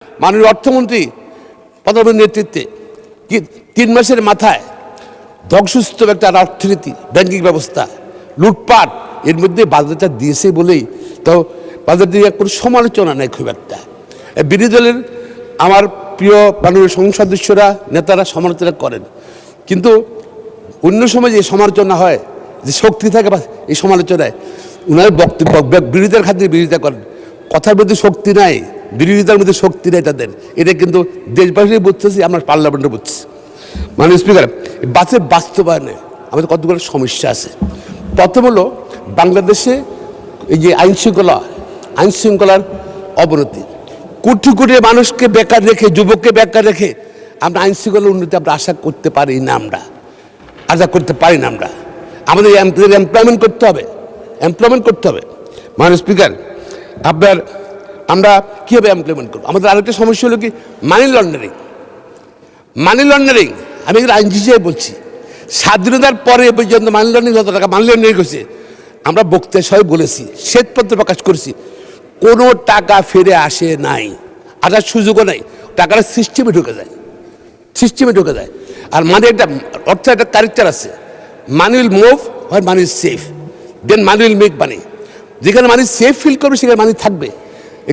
মাননীয় অর্থমন্ত্রী প্রধানমন্ত্রীর নেতৃত্বে 3 মাসের মাথায় ধ্বংসস্তূপ একটা অর্থনীতি, ব্যাংকিং ব্যবস্থা, লুটপাট, এর মধ্যে বাজেটটা দিয়েছে বলেই তো বাজেট নিয়ে কোনো সমালোচনা নেই খুব একটা। বিরোধী দলের আমার প্রিয় মাননীয় সংসদ সদস্যরা, নেতারা সমালোচনা করেন, কিন্তু অন্য সময় যে সমালোচনা হয়, যে শক্তি থাকে বা এই সমালোচনায় ওনার বক্তব্য বিরোধিতার খাতিরে বিরোধিতা করেন। কথার মধ্যে শক্তি নাই, বিরোধিতার মধ্যে শক্তি নেই তাদের। এটা কিন্তু দেশবাসী বুঝতেছি, আমরা পার্লামেন্টে বুঝছি। মাননীয় স্পিকার, বাস্তবায়নে আমাদের কতগুলো সমস্যা আছে। প্রথম হলো বাংলাদেশে এই যে আইন শৃঙ্খলার অবনতি, কোটি কোটি মানুষকে বেকার রেখে, যুবককে বেকার রেখে আমরা আইন শৃঙ্খলার উন্নতি আমরা আশা করতে পারি না। আমরা আমাদের এমপ্লয়মেন্ট করতে হবে। মাননীয় স্পিকার, আমরা কীভাবে এমপ্লয়মেন্ট করবো? আমাদের আরেকটা সমস্যা হলো কি, মানি লন্ডারিং। আমি আইনজীবী হিসেবে বলছি, স্বাধীনতার পরে পর্যন্ত মানি লন্ডারিং, যত টাকা মানি লন্ডারিং হয়েছে, আমরা বক্তৃতা সবাই বলেছি, শ্বেতপত্র প্রকাশ করেছি, কোনো টাকা ফিরে আসে নাই, আসার সুযোগও নাই। টাকাটা সিস্টেমে ঢুকে যায়। আর মানে একটা অর্থ একটা ক্যারেক্টার আছে, মানি উইল মুভ আর money is safe, then money will make money. যেখানে মানি সেফ ফিল করবে সেখানে মানি থাকবে।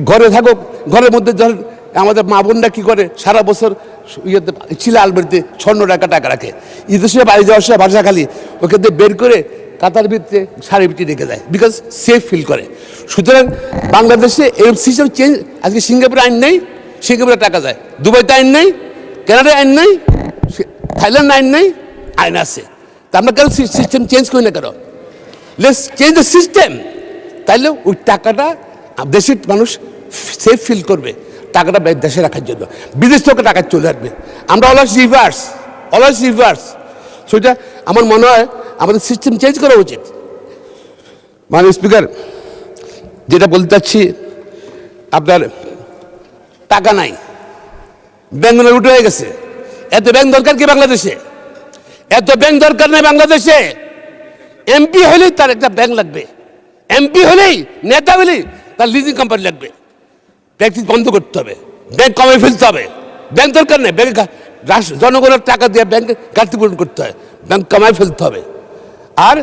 ঘরে থাকুক, ঘরের মধ্যে ধরেন আমাদের মা বোনরা কী করে, সারা বছর ইয়েতে ছিলা আলমারিতে 6 টাকা রাখে, ঈদের সময় বাড়ি যাওয়ার সময় বাসা খালি ওকে বের করে কাতার ভিতরে শাড়ি ভিতরে রেখে দেয়, বিকজ সেফ ফিল করে। সুতরাং বাংলাদেশে এই সিস্টেম চেঞ্জ। আজকে সিঙ্গাপুরে আইন নেই, সিঙ্গাপুরে টাকা যায়। দুবাইতে আইন নেই, কানাডায় আইন নেই, থাইল্যান্ড আইন নেই, আইন আছে। তা আমরা কেন সিস্টেম চেঞ্জ করি না কেন? Let's change the system. তাইলে ওই টাকাটা দেশের মানুষ সেফ ফিল করবে, টাকাটা দেশে রাখার জন্য। বিদেশ থেকে টাকা চলে আসবে। আমরা অলওয়েজ রিভার্স। সেটা আমার মনে হয় আমাদের সিস্টেম চেঞ্জ করা উচিত। মাননীয় স্পিকার, যেটা বলতে চাচ্ছি, আপনার টাকা নাই, ব্যাংক লুট হয়ে গেছে। এত ব্যাংক দরকার কি বাংলাদেশে? এত ব্যাংক দরকার নেই বাংলাদেশে। এমপি হলেই তার একটা ব্যাংক লাগবে, এমপি হলেই, নেতা হলেই তার লিজিং কোম্পানি লাগবে। প্র্যাকটিস বন্ধ করতে হবে, ব্যাংক কমে ফেলতে হবে। ব্যাংক দরকার নেই, ব্যাংক জনগণের টাকা দিয়ে ব্যাংকে ঘাটতি পূরণ করতে হয়, ব্যাংক কমায় ফেলতে হবে। আর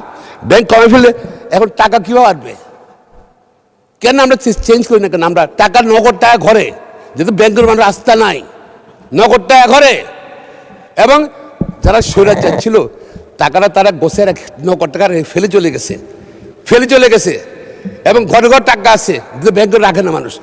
ব্যাংক কমে ফেললে এখন টাকা কীভাবে আসবে? কেন আমরা চেঞ্জ করি না কেন? আমরা টাকা, নগদ টাকা ঘরে, যেহেতু ব্যাংকের মানুষ আস্থা নাই, নগদ টাকা ঘরে। এবং যারা স্বৈরাচার ছিল, টাকাটা তারা গোছে রাখে, নগদ টাকা ফেলে চলে গেছে। এবং ঘরে টাকা আছে, ব্যাংকে রাখে না মানুষ।